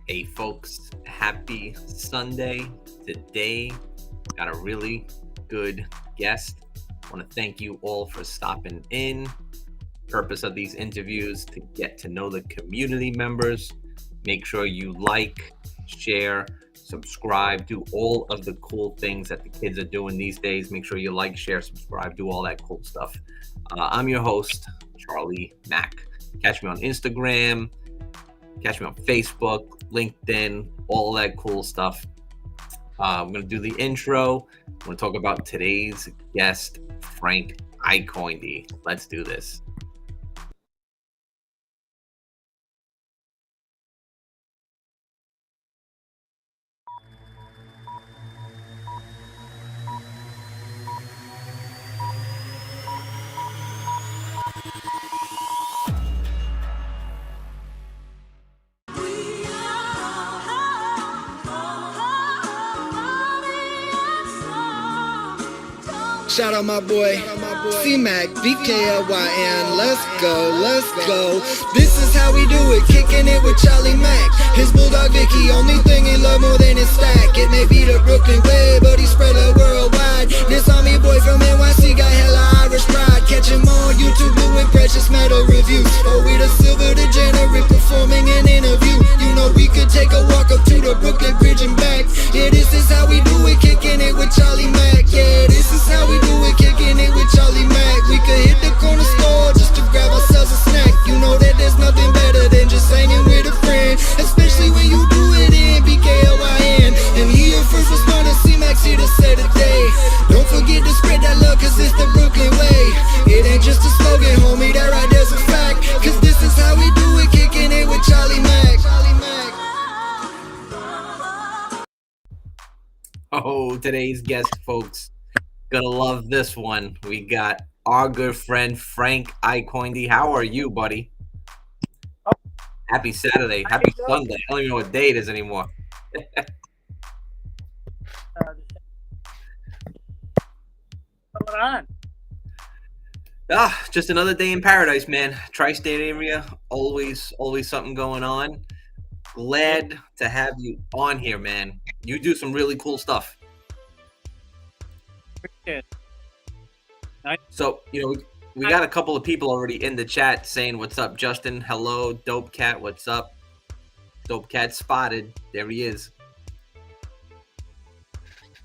Hey folks, happy Sunday. Today, got a really good guest. I want to thank you all for stopping in. Purpose of these interviews to get to know the community members. Make sure you like, share, subscribe, do all of the cool things that the kids are doing these days. Make sure you like, share, subscribe, do all that cool stuff. I'm your host, Charlie Mack. Catch me on Instagram, catch me on Facebook, LinkedIn, all that cool stuff. I'm going to do the intro. I'm going to talk about today's guest, Frank Coindy. Let's do this. Shout out my boy, C-Mac, BKLYN, let's go. This is how we do it, kicking it with Charlie Mack. His bulldog Vicky, only thing he love more than his stack. It may be the Brooklyn way, but he spread it worldwide. This army boy from NYC got hella Irish pride. Catch him on YouTube doing precious metal reviews. Oh, we the silver degenerate performing an interview. You know we could take a walk up to the Brooklyn Bridge and back. Yeah, this is how we do it, kicking it with Charlie Mack. Yeah, this is how we do it, kicking it with Charlie Mack. We could hit the corner store just to grab ourselves a snack. You know that there's nothing better than just hanging with a friend, especially when you do it in BKLYN. And he your first responder, C-Mac's here to say the day. Don't forget to spread that love, cause it's the Brooklyn way. It ain't just a slogan, homie, that right there's a fact. Cause this is how we do it, kicking it with Charlie Mack. Oh, today's guest, folks, gonna love this one. We got our good friend Frank Coindy. How are you, buddy? Happy Saturday, happy Sunday. I don't even know what day it is anymore. What's going on? Just another day in paradise, man. Tri-state area, always something going on. Glad to have you on here, man. You do some really cool stuff. Appreciate it. Nice. So, we got a couple of people already in the chat saying, what's up, Justin? Hello, Dope Cat, what's up? Dope Cat spotted. There he is.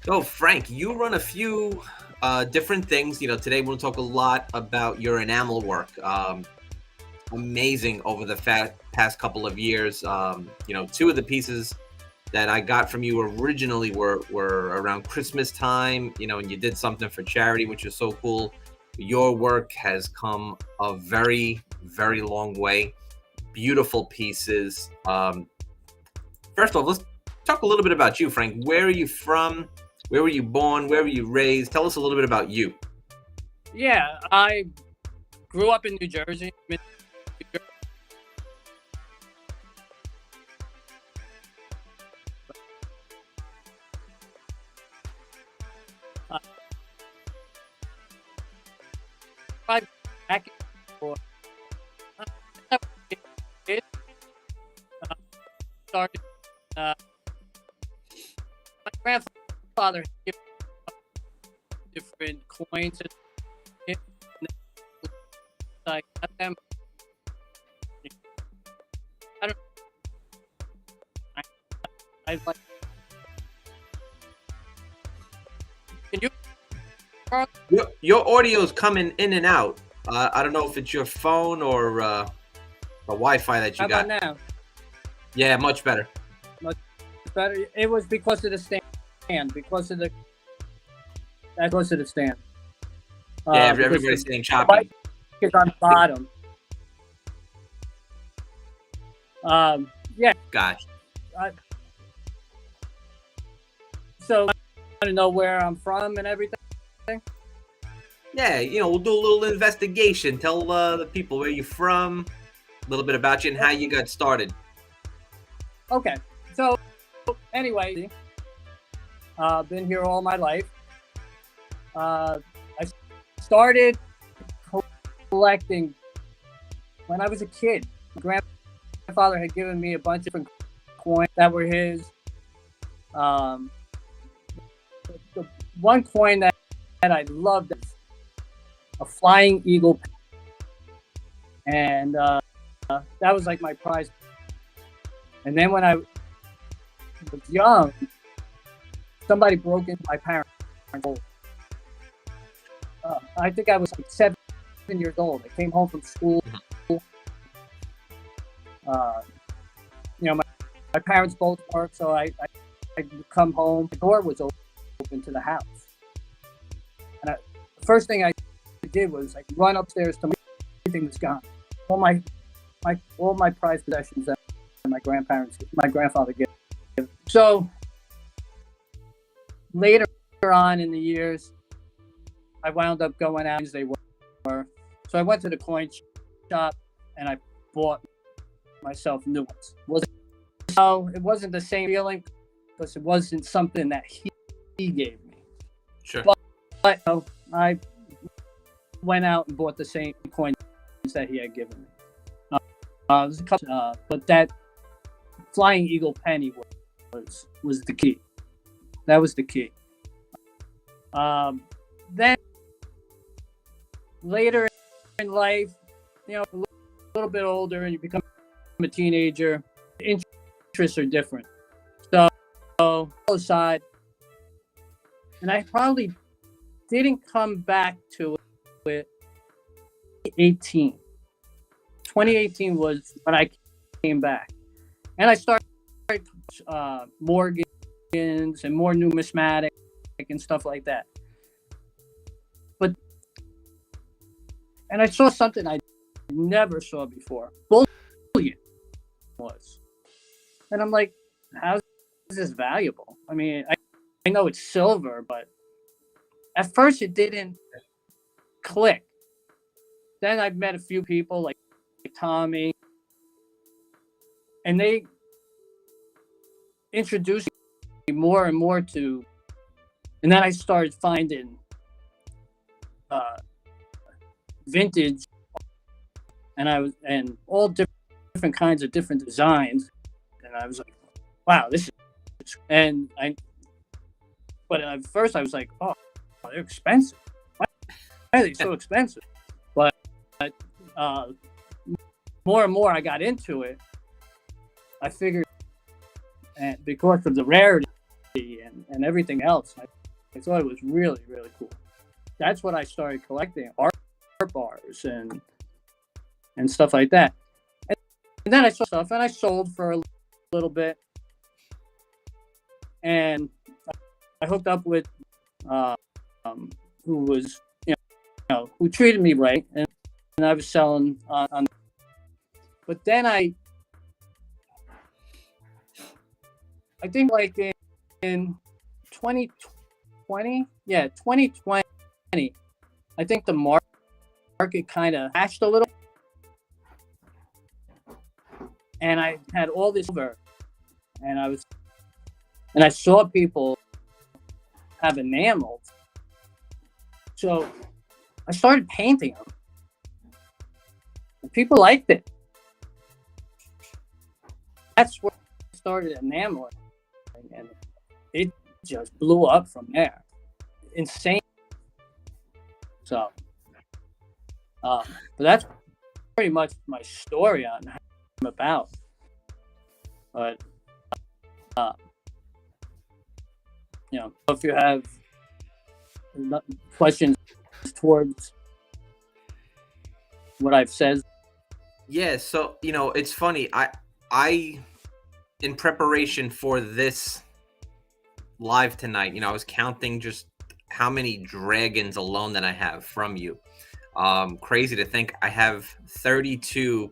So, Frank, you run a few different things. Today we're going to talk a lot about your enamel work. Amazing over the past couple of years. Two of the pieces that I got from you originally were around Christmas time, and you did something for charity, which is so cool. Your work has come a very, very long way. Beautiful pieces. First of all, let's talk a little bit about you, Frank. Where are you from? Where were you born? Where were you raised? Tell us a little bit about you. Yeah, I grew up in New Jersey. Back for started. My grandfather gave different coins. Like them. I don't. I like. Can you? Your audio's coming in and out. I don't know if it's your phone or the Wi-Fi that you got. How about now? Yeah, much better. Much better. It was because of the stand. Because of the stand. Yeah, everybody's saying choppy. Is on bottom. Yeah. Gosh. So, I want to know where I'm from and everything. Yeah, we'll do a little investigation. Tell the people where you're from, a little bit about you, and how you got started. Okay. So, anyway, been here all my life. I started collecting when I was a kid. My grandfather had given me a bunch of different coins that were his. Um, the one coin that I loved is a flying eagle, and that was like my prize. And then when I was young, somebody broke into my parents' home. I think I was like 7 years old. I came home from school. My parents both worked, so I would come home. The door was open to the house. And the first thing I did was like run upstairs to everything was gone. All my prized possessions that my grandfather gave. So later on in the years, I wound up going out as they were. So I went to the coin shop and I bought myself new ones. It wasn't the same feeling because it wasn't something that he gave me. Sure. But I went out and bought the same coins that he had given me. There's a couple, but that flying eagle penny was the key. That was the key. Then later in life, a little bit older, and you become a teenager. Interests are different. So aside, and I probably didn't come back to it. 2018 was when I came back, and I started mortgage and more numismatic and stuff like that. And I saw something I never saw before. Bullion was. And I'm like, how is this valuable? I mean, I know it's silver, but at first it didn't click. Then I've met a few people like Tommy, and they introduced me more and more to, and then I started finding vintage, and all different kinds of different designs, and I was like, wow, this is, but at first I was like, oh, they're expensive. Why are they so expensive? But more and more I got into it, I figured, and because of the rarity and everything else, I thought it was really, really cool. That's what I started collecting, art bars and stuff like that. And then I saw stuff, and I sold for a little bit, and I hooked up with who was, who treated me right, and I was selling on. But then I think like in 2020, I think the market kind of crashed a little, and I had all this silver, and I saw people have enamels, so I started painting them, and people liked it. That's where I started enameling, and it just blew up from there. Insane. So, but that's pretty much my story on how I'm about. But, if you have questions towards what I've said. Yeah, so it's funny. I in preparation for this live tonight, I was counting just how many dragons alone that I have from you. Crazy to think I have 32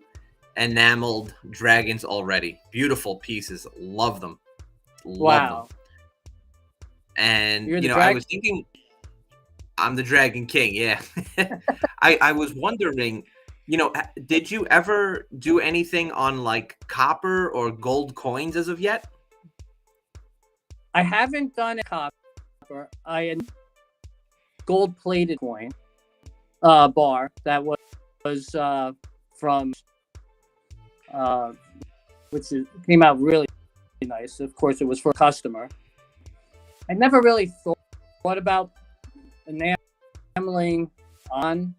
enameled dragons already. Beautiful pieces. Love them. Wow. Them. And I was thinking, I'm the Dragon King. Yeah. I was wondering, did you ever do anything on like copper or gold coins as of yet? I haven't done a copper. I had gold-plated coin bar that was from which came out really nice. Of course, it was for a customer. I never really thought about enameling on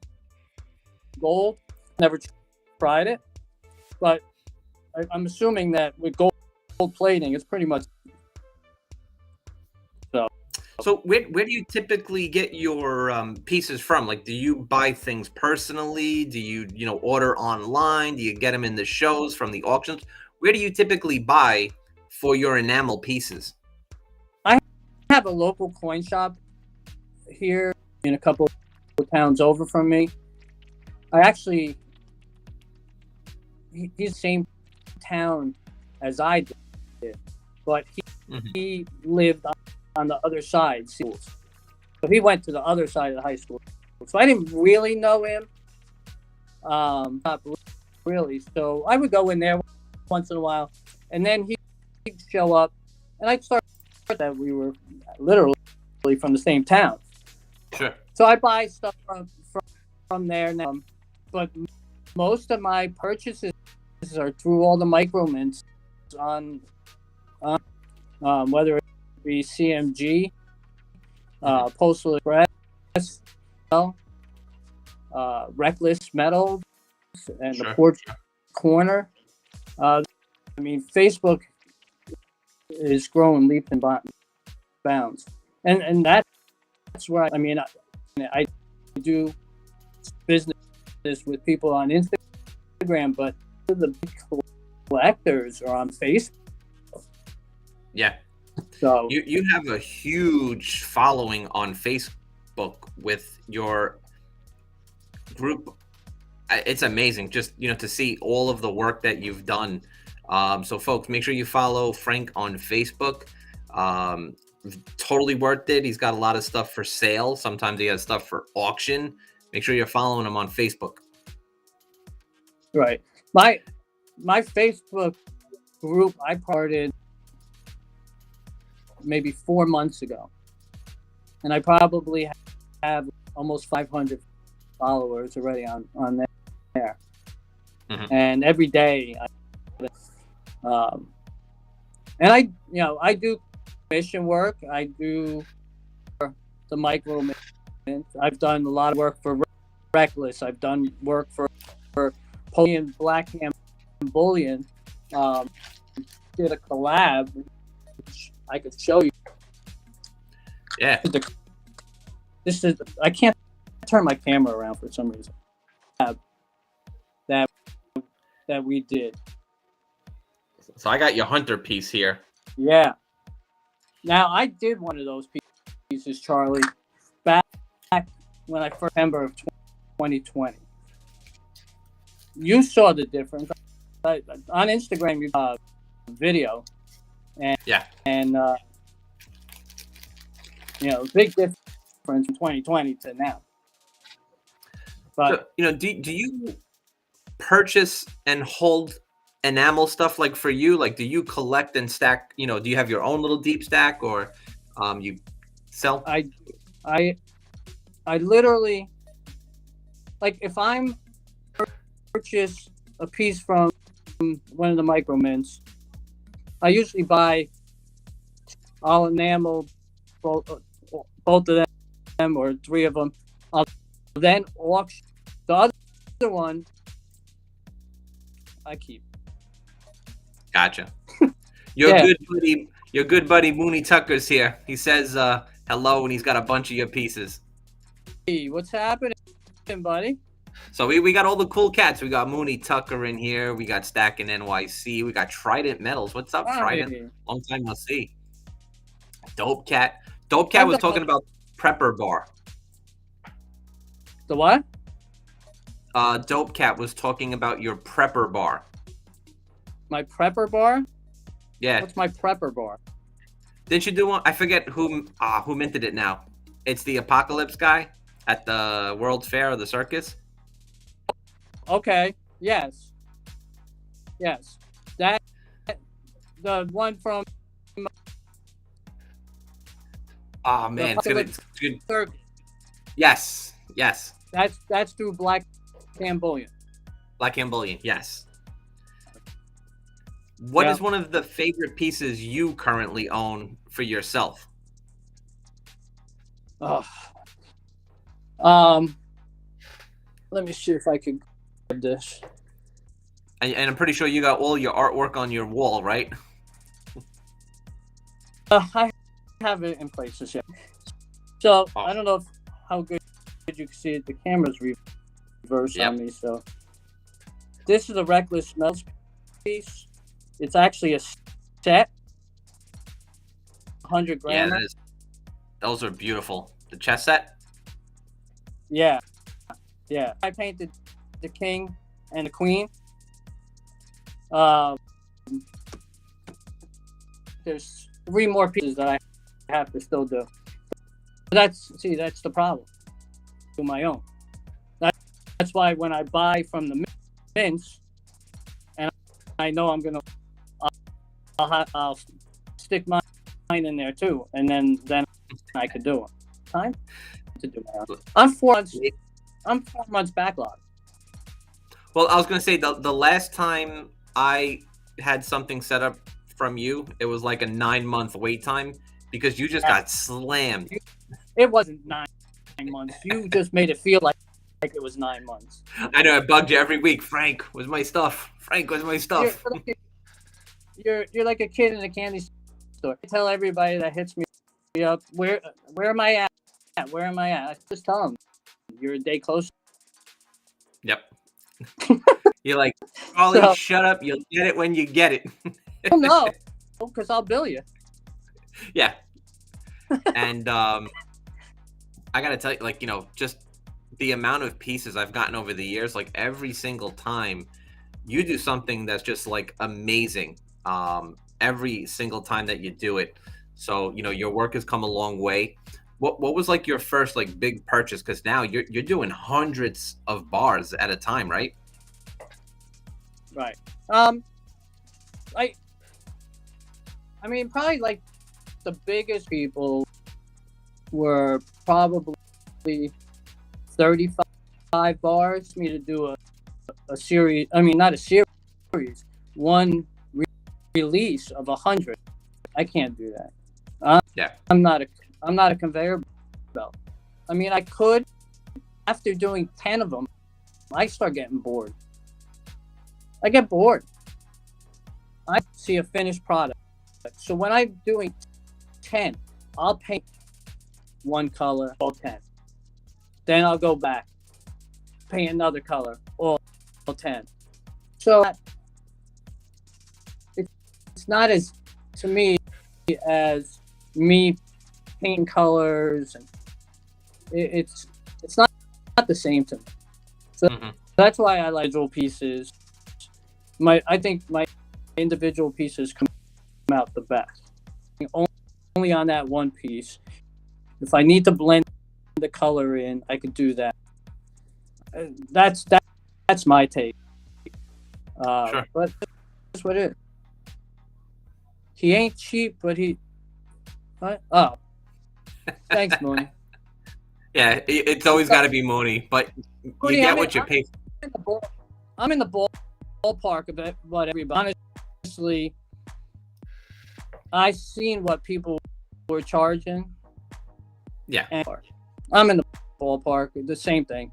gold. Never tried it, but I'm assuming that with gold plating, it's pretty much so. So where do you typically get your pieces from? Like, do you buy things personally? Do you order online? Do you get them in the shows from the auctions? Where do you typically buy for your enamel pieces? I have a local coin shop here in a couple of towns over from me. He's the same town as I did, but he lived on the other side. So he went to the other side of the high school. So I didn't really know him. Not really. So I would go in there once in a while, and then he'd show up, and I'd start that we were literally from the same town. Sure. So I buy stuff from there now, but most of my purchases are through all the micro mints on whether it be CMG, Postal Express, Reckless Metals, and the Porch Corner. I mean, Facebook is growing leaps and bounds, and that's where I do business with people on Instagram, but the big collectors are on Facebook. Yeah. So you have a huge following on Facebook with your group. It's amazing just to see all of the work that you've done. So folks, make sure you follow Frank on Facebook. Totally worth it. He's got a lot of stuff for sale. Sometimes he has stuff for auction. Make sure you're following him on Facebook. Right. My Facebook group I parted maybe 4 months ago, and I probably have almost 500 followers already on there. And every day and I do mission work. I do the micro mint. I've done a lot of work for Reckless. I've done work for Polian Blackham Bullion. Did a collab, which I could show you. Yeah. This is, I can't turn my camera around for some reason. That we did. So I got your hunter piece here. Yeah. Now I did one of those pieces, Charlie, back when I first September of 2020. You saw the difference on Instagram. You saw a video, and big difference from 2020 to now. But so, do you purchase and hold enamel stuff? Like for you, like do you collect and stack? Do you have your own little deep stack, or you sell? I literally, like, if I'm purchase a piece from one of the micro mints, I usually buy all enamel, both of them or 3 of them. I'll then auction the other one. I keep. Gotcha. Your good buddy Mooney Tucker's here. He says hello, and he's got a bunch of your pieces. Hey, what's happening, buddy? So we got all the cool cats. We got Mooney Tucker in here. We got Stacking NYC. We got Trident Metals. What's up, Trident? Long time no see. Dope Cat. Dope Cat was talking about Prepper Bar. The what? Dope Cat was talking about your Prepper Bar. My Prepper Bar? Yeah. What's my Prepper Bar? Didn't you do one? I forget who minted it now. It's the Apocalypse guy at the World's Fair or the circus. Okay. Yes. That the one from. Oh man, it's good. Circus. Yes. That's through Blackham Bullion. Blackham Bullion. Yes. What Yeah. is one of the favorite pieces you currently own for yourself? Oh. Um. Let me see if I can grab this. And I'm pretty sure you got all your artwork on your wall, right? I have it in places yet. So Oh, I don't know how good you can see it. The camera's reverse on yep. me. So this is a Reckless Smells piece. It's actually a set, 100 Yeah, grammer. those are beautiful. The chess set? Yeah, yeah. I painted the king and the queen. Um, there's 3 more pieces that I have to still do. That's the problem. Do my own. That's why when I buy from the mints, and I know I'm gonna, I'll stick mine in there too, and then I could do it. Time to do my own. I'm 4 months backlog. Well, I was gonna say the last time I had something set up from you, it was like a 9-month wait time because you just got slammed. It wasn't 9 months. You just made it feel like it was 9 months. I know I bugged you every week. Frank, where's my stuff? Frank, where's my stuff? You're like a kid in a candy store. I tell everybody that hits me up, where am I at? Where am I at? I just tell them you're a day closer. Yep. You're like, Ollie, So, shut up. You'll get it when you get it. oh no, because I'll bill you. Yeah. And I gotta tell you, like, just the amount of pieces I've gotten over the years, like every single time you do something that's just like amazing. Every single time that you do it. So, your work has come a long way. What was like your first like big purchase? Because now you're doing hundreds of bars at a time, right? Right. I mean, probably like the biggest people were probably 35 bars. Me to do a series. I mean, not a series. One release of 100. I can't do that. Yeah. I'm not a conveyor belt. I mean, I could. After doing 10 of them, I start getting bored. I get bored. I see a finished product. So when I'm doing 10, I'll paint one color, all 10. Then I'll go back, paint another color, all 10. So it's not as, to me, as me painting colors, and it's not the same to me. So that's why I like individual pieces. I think my individual pieces come out the best. Only on that one piece. If I need to blend the color in, I could do that. That's my take. Sure. But that's what it is. He ain't cheap, but he. What? Oh, thanks, Mooney. Yeah, it's always got to be Mooney, but you get what you pay. I'm in the ballpark of it, but everybody. Honestly, I seen what people were charging. Yeah. And I'm in the ballpark. The same thing.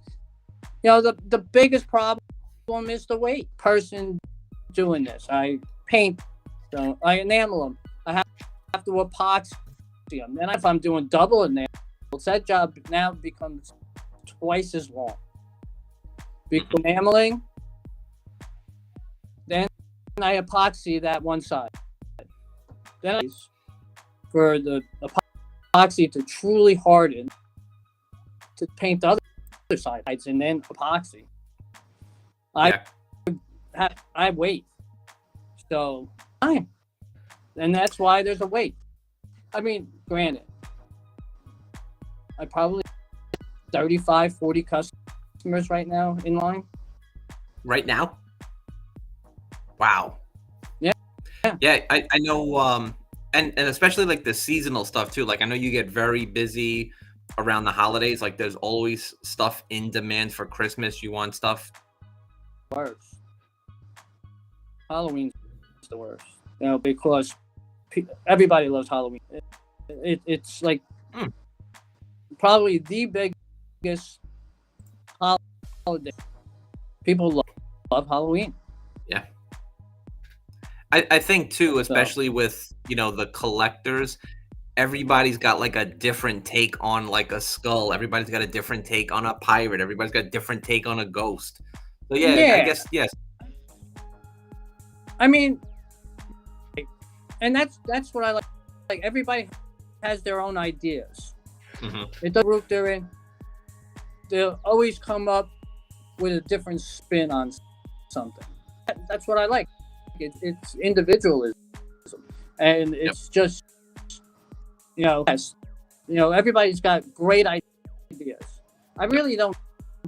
The biggest problem is the weight. Person doing this, I paint them, I enamel them. I have to epoxy them. Then if I'm doing double enamels, that job now becomes twice as long. Because enameling, then I epoxy that one side. Then for the epoxy to truly harden, to paint the other sides and then epoxy. I wait. So, and that's why there's a wait. I mean, granted, I probably 35, 40 customers right now in line. Right now? Wow. Yeah. Yeah, I know, and especially like the seasonal stuff too. Like I know you get very busy around the holidays. Like there's always stuff in demand for Christmas. You want stuff. Halloween the worst. Because everybody loves Halloween. It's like probably the biggest holiday. People love Halloween. Yeah. I think too, especially with, the collectors, everybody's got like a different take on like a skull. Everybody's got a different take on a pirate. Everybody's got a different take on a ghost. So yeah. I guess, yes. I mean, and that's what I like. Like, everybody has their own ideas. It doesn't group they're in. They'll always come up with a different spin on something. That's what I like. It's individualism, and it's just everybody's got great ideas. I really don't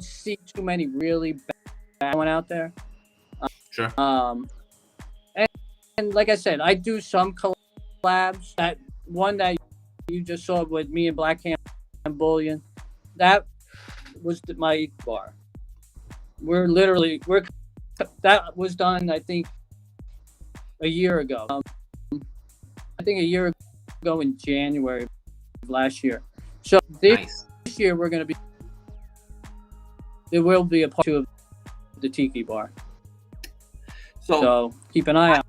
see too many really bad one out there. Sure. And like I said, I do some collabs. That one that you just saw with me and Black Hand Bullion, that was my bar. That was done, I think, a year ago. I think a year ago in January of last year. So this year there will be a part 2 of the Tiki Bar. So keep an eye out.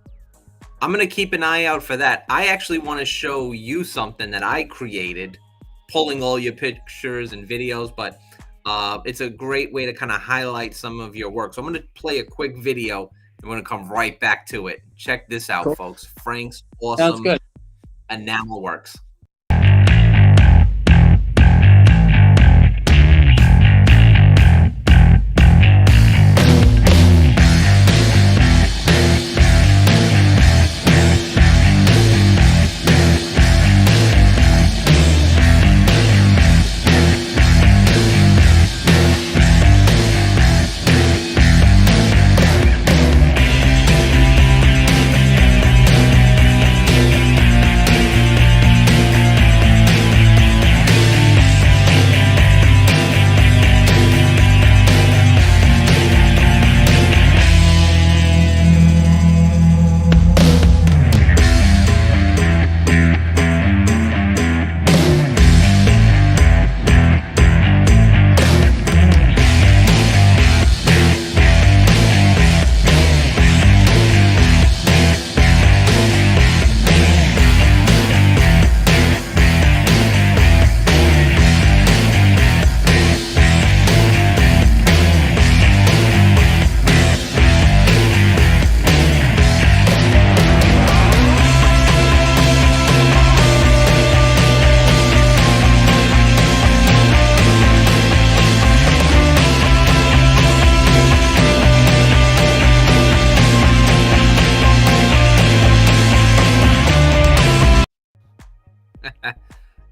I'm going to keep an eye out for that. I actually want to show you something that I created, pulling all your pictures and videos, but it's a great way to kind of highlight some of your work. So I'm going to play a quick video, and we're going to come right back to it. Check this out, folks. Frank's awesome enamel works.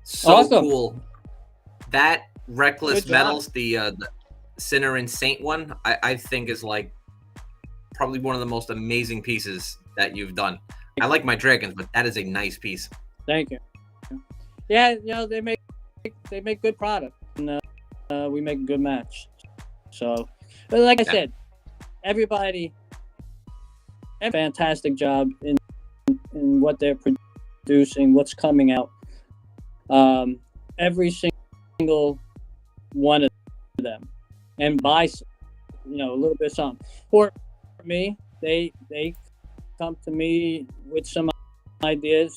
So awesome. Cool. That Reckless Metals, the Sinner and Saint one, I think is like probably one of the most amazing pieces that you've done. I like my dragons, but that is a nice piece. Thank you. Yeah, they make good product, and we make a good match. So, but like I said, everybody, a fantastic job in what they're producing, what's coming out. Every single one of them, and buy a little bit of something. For me, they come to me with some ideas,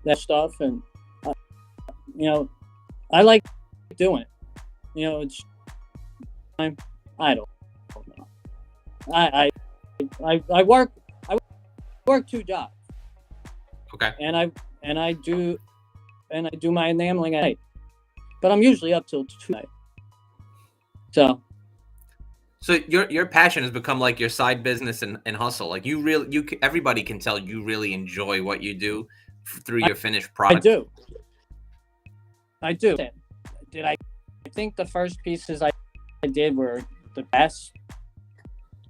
that stuff, and I like doing it. It's I don't know. I work 2 jobs. Okay. And I do my enameling at night, but I'm usually up till 2 night. So your passion has become like your side business and hustle. Like everybody can tell you really enjoy what you do through your finished product. I do. Did I think the first pieces I did were the best?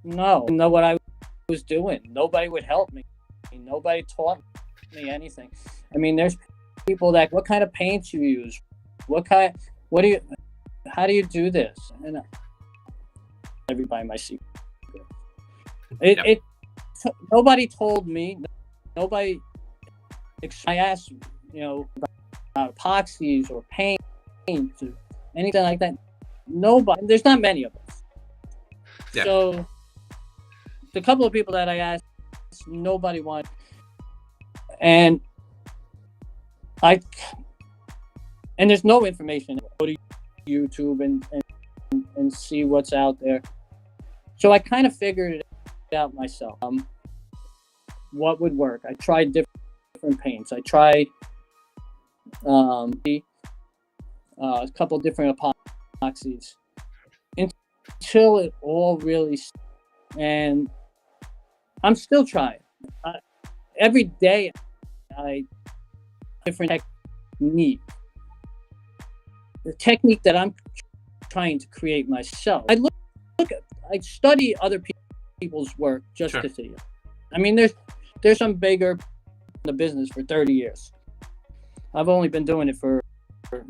No. I didn't know what I was doing. Nobody would help me. Nobody taught me anything. I mean, there's people that, what kind of paints you use? How do you do this? And everybody might see. nobody told me. Nobody. I asked, about epoxies or paint or anything like that. Nobody. There's not many of us. Yeah. So the couple of people that I asked, nobody wanted, and there's no information. Go to YouTube and see what's out there. So I kind of figured it out myself. What would work? I tried different paints. I tried a couple different epoxies until it all really. And I'm still trying. Every day, different technique. The technique that I'm trying to create myself. I study other people's work just Sure. to see it. I mean, there's some bigger in the business for 30 years. I've only been doing it for a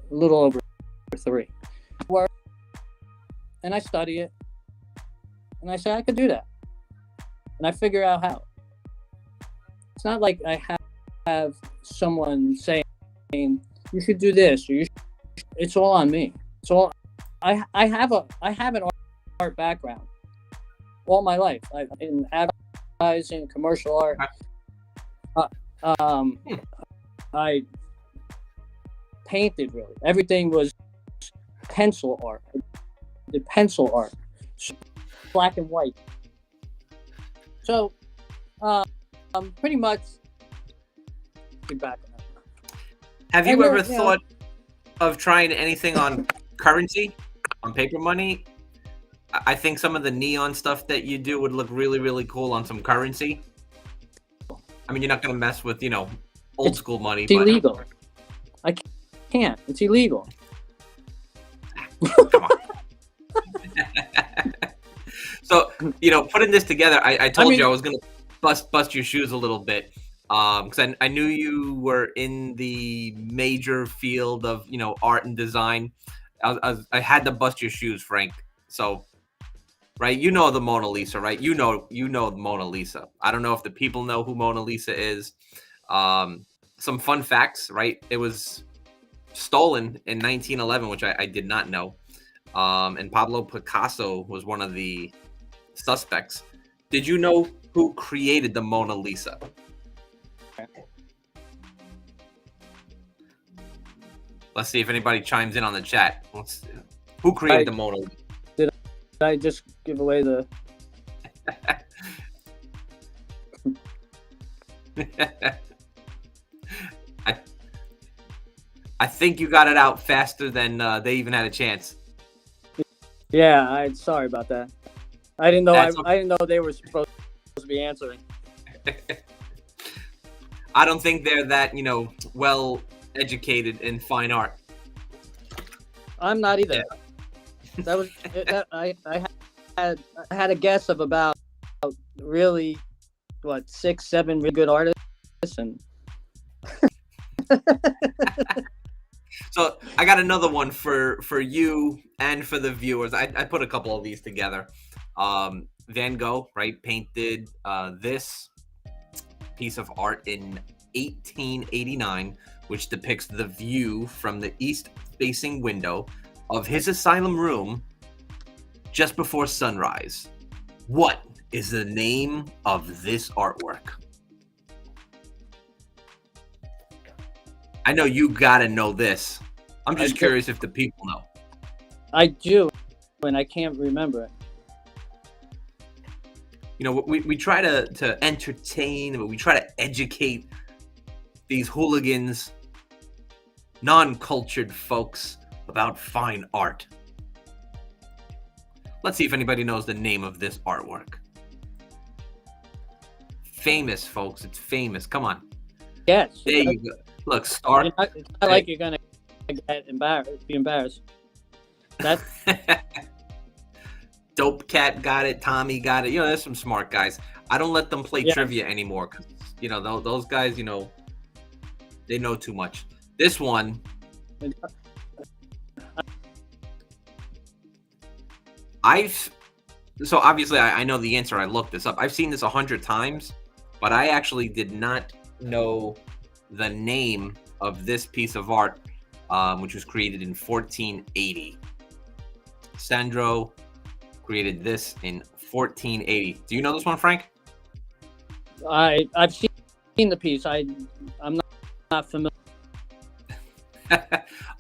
little over 3. Work, and I study it, and I say I could do that, and I figure out how. It's not like I have someone saying you should do this, or it's all on me. It's all I have an art background all my life. In advertising, commercial art. I painted, really. Everything was pencil art. I did pencil art, black and white. So, pretty much. Get back. Have you And ever there, you thought of trying anything on currency, on paper money? I think some of the neon stuff that you do would look really, really cool on some currency. I mean, you're not going to mess with, old school money. It's but illegal. I can't. It's illegal. Come on. So, putting this together, I told you I was going to bust your shoes a little bit. Because I knew you were in the major field of, art and design. I had to bust your shoes, Frank. So, right, the Mona Lisa, right? You know Mona Lisa. I don't know if the people know who Mona Lisa is. Some fun facts, right? It was stolen in 1911, which I did not know. And Pablo Picasso was one of the suspects. Did you know who created the Mona Lisa? Let's see if anybody chimes in on the chat. Who created the Mona Lisa? Did I just give away the... I think you got it out faster than they even had a chance. Yeah, sorry about that. I didn't know. I didn't know they were supposed to be answering. I don't think they're that well educated in fine art. I'm not either. That was I had a guess of about really 6-7 really good artists and. So I got another one for you and for the viewers. I put a couple of these together. Van Gogh, right, painted this piece of art in 1889, which depicts the view from the east-facing window of his asylum room just before sunrise. What is the name of this artwork? I know you gotta know this. I'm just curious if the people know. I do, and I can't remember it. We try to entertain, but we try to educate these hooligans, non-cultured folks about fine art. Let's see if anybody knows the name of this artwork. Famous, folks. It's famous. Come on. Yes. There you go. Look, Star. It's not like you're gonna get embarrassed. Be embarrassed. That's Dope Cat got it. Tommy got it. There's some smart guys. I don't let them play trivia anymore because those guys, they know too much. This one, So obviously I know the answer. I looked this up. I've seen this 100 times, but I actually did not know the name of this piece of art, which was created in 1480. Sandro created this in 1480. Do you know this one, Frank? I've seen the piece. I'm not familiar.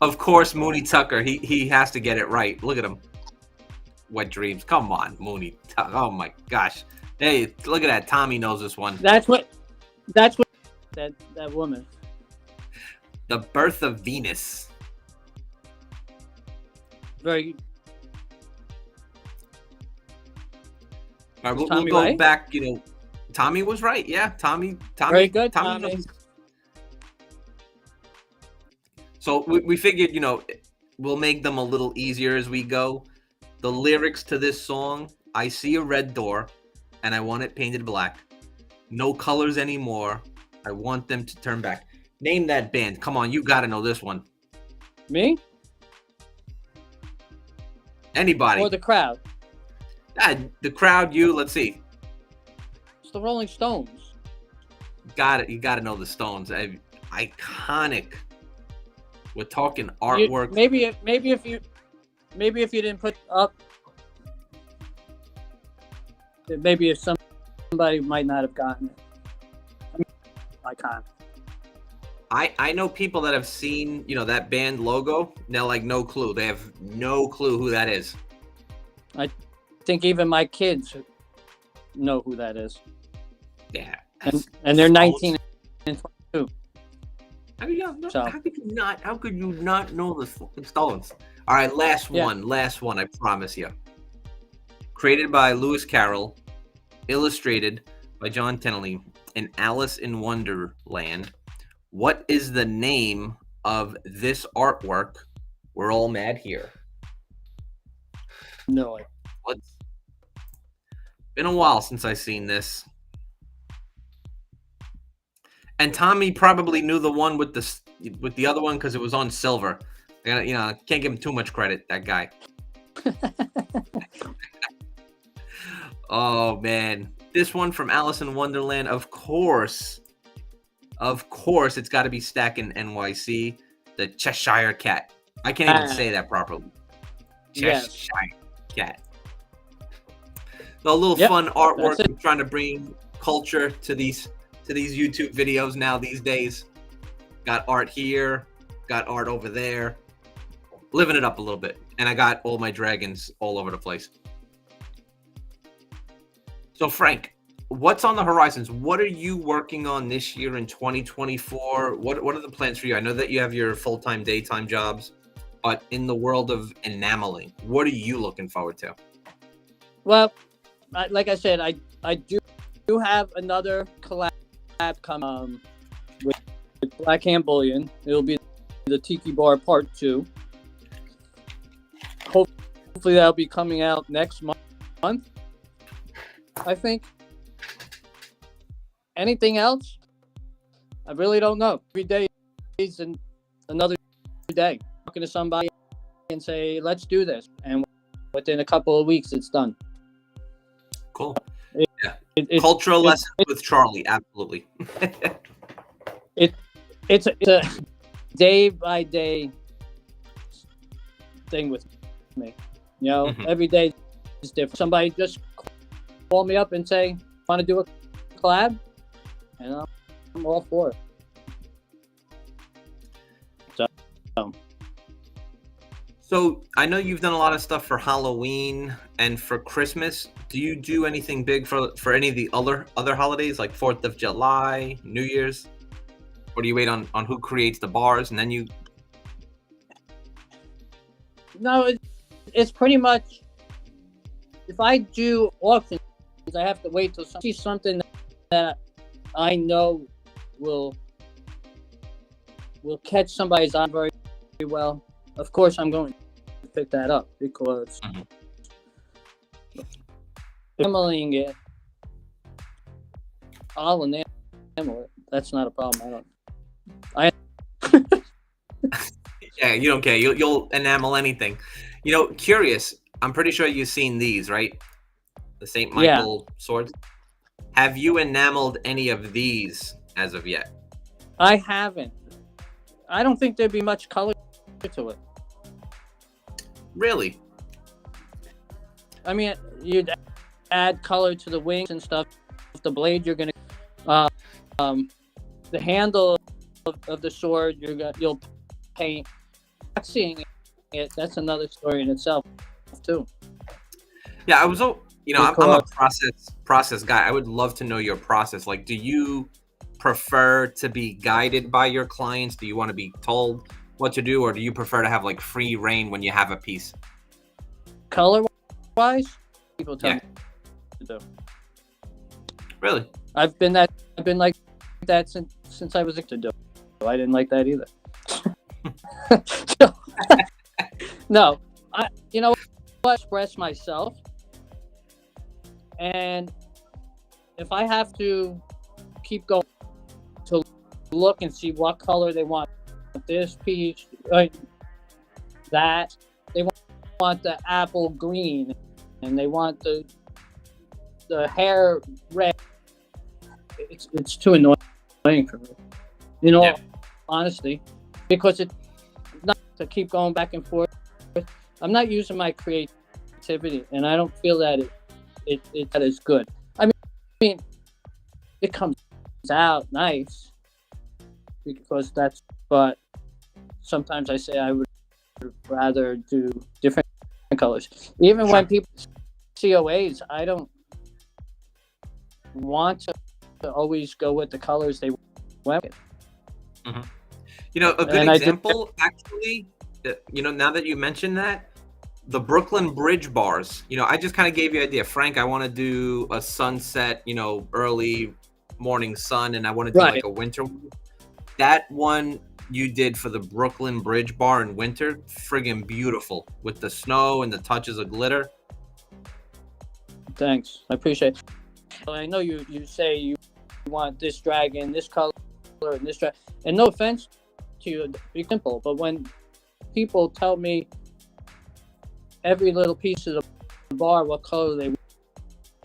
Of course, Mooney Tucker. He has to get it right. Look at him. Wet Dreams. Come on, Mooney. Oh my gosh. Hey, look at that. Tommy knows this one. That's what that woman. The Birth of Venus. Very. All right, we'll Tommy go right? back. Tommy was right. Yeah, Tommy. Very good, Tommy Tommy. knows. So we figured, we'll make them a little easier as we go. The lyrics to this song: I see a red door, and I want it painted black. No colors anymore. I want them to turn back. Name that band. Come on, you got to know this one. Me Anybody? or the crowd? The crowd. You. Let's see. It's the Rolling Stones. Got it. You got to know the Stones. Iconic. We're talking artwork. Maybe if you didn't put up, maybe if somebody might not have gotten it. I can't. I know people that have seen, that band logo. They're like, no clue. They have no clue who that is. I think even my kids know who that is. Yeah. And they're 19 and 22. How So- could you not know the Stones? All right, last one, I promise you. Created by Lewis Carroll, illustrated by John Tenney, in Alice in Wonderland. What is the name of this artwork? We're all mad here. No. What's been a while since I've seen this. And Tommy probably knew the one with the other one because it was on silver. Can't give him too much credit, that guy. Oh man, this one from Alice in Wonderland, of course, it's got to be Stack in NYC, the Cheshire Cat. I can't even say that properly. Cheshire Cat. So a little fun artwork. We're trying to bring culture to these YouTube videos now these days. Got art here, got art over there. Living it up a little bit. And I got all my dragons all over the place. So Frank, what's on the horizons? What are you working on this year in 2024? What are the plans for you? I know that you have your full-time, daytime jobs, but in the world of enameling, what are you looking forward to? Well, like I said, I do have another collab come with Black Hand Bullion. It'll be the Tiki Bar Part 2. Hopefully that'll be coming out next month. I think. Anything else? I really don't know. Every day is another day. Talking to somebody and say, let's do this. And within a couple of weeks, it's done. Cool. Cultural lessons with Charlie. Absolutely. It's a day by day thing with me. Every day is different. Somebody just call me up and say, want to do a collab? And I'm all for it. So I know you've done a lot of stuff for Halloween and for Christmas. Do you do anything big for any of the other holidays, like 4th of July, New Year's? Or do you wait on who creates the bars and then you... No, it's pretty much, if I do auctions, I have to wait till I see something that I know will catch somebody's eye very well. Of course, I'm going to pick that up because enameling it, I'll enamel it. That's not a problem. Yeah, you don't care. You'll enamel anything. Curious. I'm pretty sure you've seen these, right? the St. Yeah. Michael swords. Have you enameled any of these as of yet? I haven't. I don't think there'd be much color to it. Really? I mean, you'd add color to the wings and stuff. The blade, you're gonna, the handle of the sword, you'll paint. Not seeing it, that's another story in itself, too. Yeah, I was. I'm a process guy. I would love to know your process. Like, do you prefer to be guided by your clients? Do you want to be told what to do, or do you prefer to have like free reign when you have a piece? Color-wise, people tell me to do. Really? I've been like that since I was a kid. I didn't like that either. No, I express myself, and if I have to keep going to look and see what color they want this piece, that they want the apple green, and they want the hair red. It's too annoying for me, in all honesty, because it's not to keep going back and forth. I'm not using my creativity, and I don't feel that that is good. I mean, it comes out nice because but sometimes I say I would rather do different colors. Even when people COAs, I don't want to always go with the colors they went with. Mm-hmm. A good example, actually, now that you mention that, the Brooklyn Bridge bars, I just kind of gave you an idea. Frank, I want to do a sunset, early morning sun, and I want to do like a winter one. That one you did for the Brooklyn Bridge bar in winter, friggin' beautiful with the snow and the touches of glitter. Thanks, I appreciate it. I know you say you want this dragon, this color, and this dragon, and no offense to you, be simple, but when people tell me every little piece of the bar what color they want,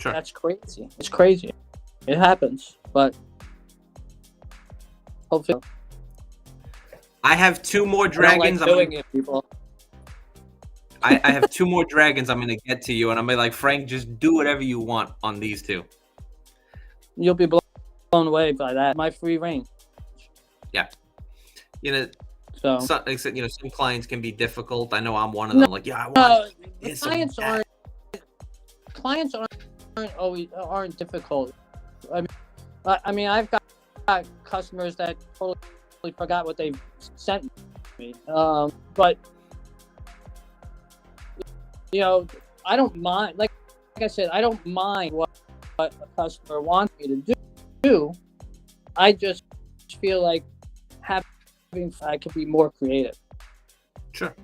that's crazy. It's crazy. It happens, but hopefully. I have 2 more dragons. I don't like doing it, people. I have 2 more dragons I'm going to get to you, and I'm going to be like, Frank, just do whatever you want on these 2. You'll be blown away by that. My free reign. Yeah. Some clients can be difficult. I know I'm one of them. Like, I want this. Clients aren't difficult. I mean, I've got customers that totally forgot what they sent me. But I don't mind. Like I said, I don't mind what a customer wants me to do. I just feel like I could be more creative. Sure.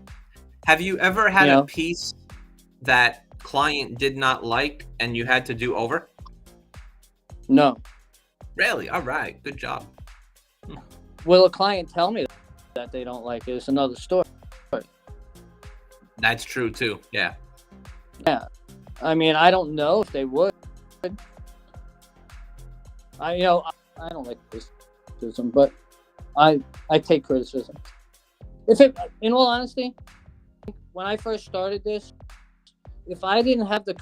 Have you ever had a piece that client did not like and you had to do over? No. Really? All right. Good job. Will a client tell me that they don't like it? It's another story. That's true too. Yeah. Yeah. I mean, I don't know if they would. I don't like criticism, but I take criticism. In all honesty, when I first started this, if I didn't have the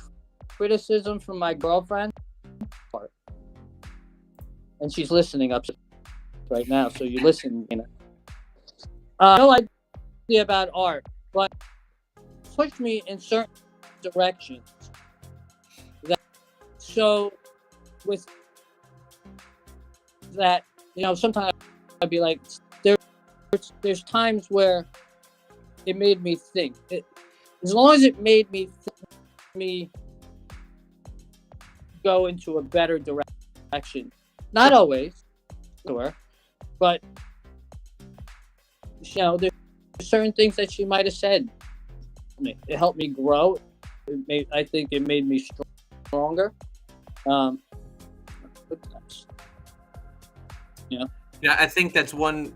criticism from my girlfriend, and she's listening up right now, so you listen. No idea about art, but pushed me in certain directions. So with that, sometimes I'd be like, there's times where it made me think. As long as it made me go into a better direction. Not always, sure, but there's certain things that she might have said. It helped me grow. I think it made me stronger. Yeah, I think that's one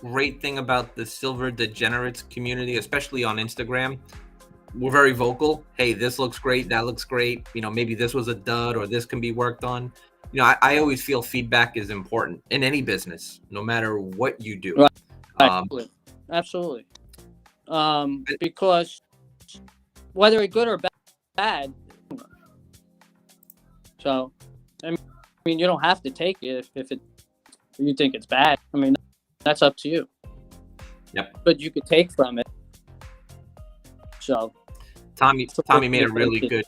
great thing about the Silver Degenerates community, especially on Instagram. we're very vocal. Hey, this looks great, that looks great. Maybe this was a dud or this can be worked on. I always feel feedback is important in any business, no matter what you do. Right. Um, Absolutely. Because whether it's good or bad, so I mean, you don't have to take it if you think it's bad. I mean, that's up to you. Yep. But you could take from it. So Tommy made a really good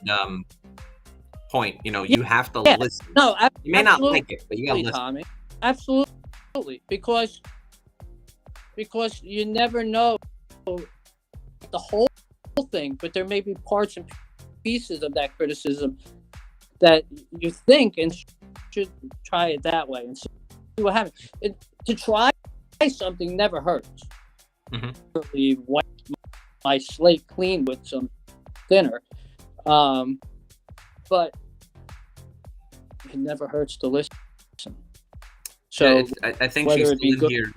point. You have to listen. No, you may not like it, but you gotta listen. Tommy. Absolutely, because you never know the whole thing, but there may be parts and pieces of that criticism that you think and should try it that way and see what happens. To try something never hurts. Mm-hmm. Really wipe my slate clean with some thinner, but it never hurts to listen. So I think she's still in here.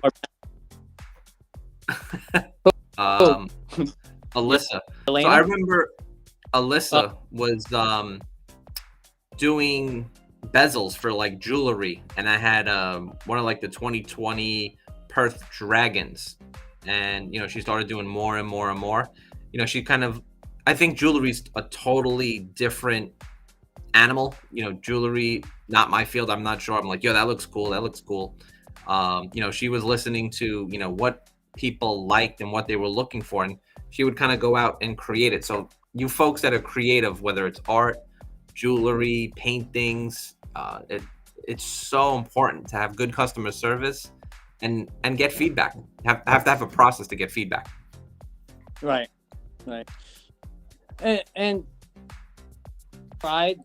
Alyssa. Elena? So I remember Alyssa was doing bezels for like jewelry, and I had one of like the 2020 Perth Dragons, and she started doing more and more and more. She kind of, I think jewelry's a totally different animal. Jewelry, not my field. I'm not sure. I'm like, yo, that looks cool. That looks cool. She was listening to what people liked and what they were looking for, and she would kind of go out and create it. So you folks that are creative, whether it's art, jewelry, paintings, it's so important to have good customer service and get feedback. Have to have a process to get feedback. Right. And pride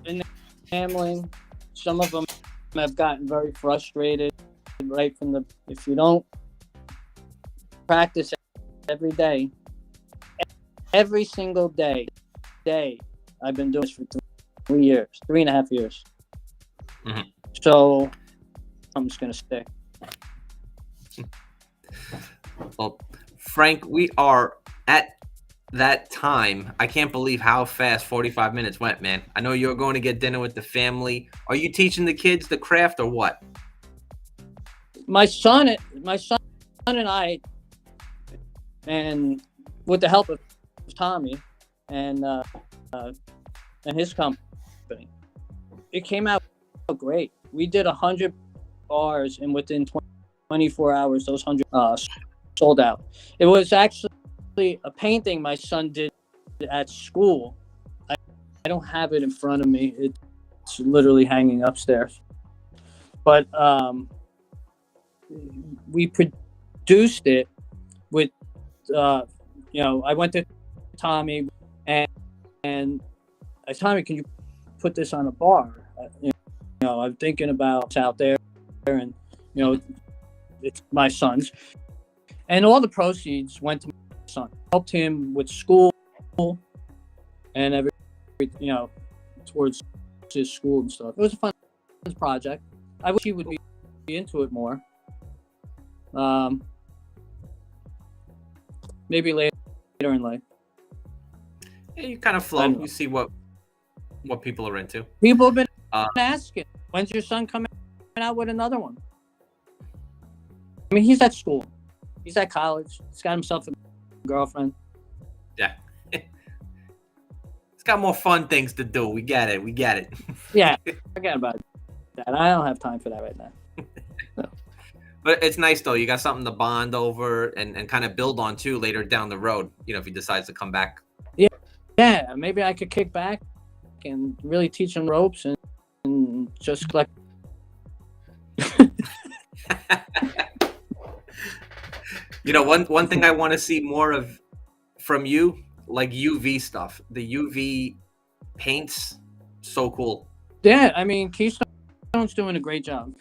in handling. Some of them have gotten very frustrated right from the, if you don't practice every day, every single day. I've been doing this for 3.5 years. Mm-hmm. So I'm just going to stick. Well, Frank, we are at that time. I can't believe how fast 45 minutes went, man. I know you're going to get dinner with the family. Are you teaching the kids the craft or what? My son and I, and with the help of Tommy and his company, it came out great. We did 100 bars, and within 24 hours, those 100 sold out. It was actually a painting my son did at school. I don't have it in front of me. It's literally hanging upstairs. But we produced it with, I went to Tommy and I said, Tommy, can you put this on a bar? I'm thinking about it's out there, and it's my son's, and all the proceeds went to my son. Helped him with school and everything, towards his school and stuff. It was a fun project. I wish he would be into it more. Maybe later in life. Yeah, you kind of float. You see what people are into. People have been asking, when's your son coming out with another one? I mean, he's at school. He's at college. He's got himself a girlfriend. Yeah. He's got more fun things to do. We get it. Yeah, forget about that. I don't have time for that right now. So. But it's nice, though. You got something to bond over and kind of build on, too, later down the road, if he decides to come back. Yeah, maybe I could kick back and really teach him ropes and just collect. One thing I want to see more of from you, like UV stuff. The UV paints, so cool. Yeah, I mean, Keystone's doing a great job.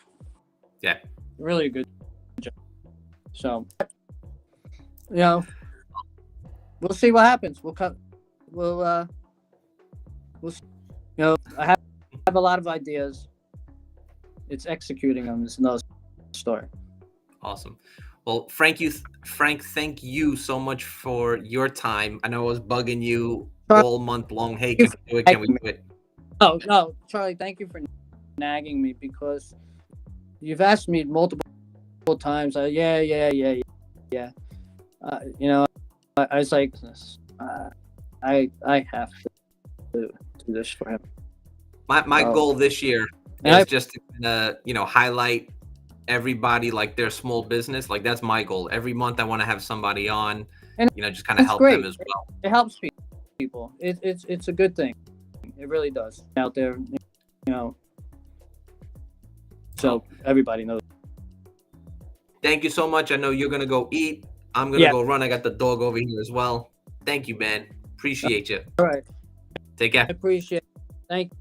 Yeah. Really a good job. So, we'll see what happens. We'll see. I have a lot of ideas. It's executing them is another story. Awesome. Well, Frank, thank you so much for your time. I know I was bugging you all month long. Hey, can we do it? Can we do it? Oh no, Charlie, thank you for nagging me because you've asked me multiple times. Yeah. You know, I was like, I have to do this for him. My Oh. goal this year And is just to highlight everybody, like their small business. Like that's my goal. Every month I want to have somebody on, And just kind of it's help great. them as well. It helps people. It's a good thing. It really does out there, so everybody knows. Thank you so much. I know you're gonna go eat. I'm gonna go run. I got the dog over here as well. Thank you, man. Appreciate you. All right. Take care. I appreciate it. Thank you.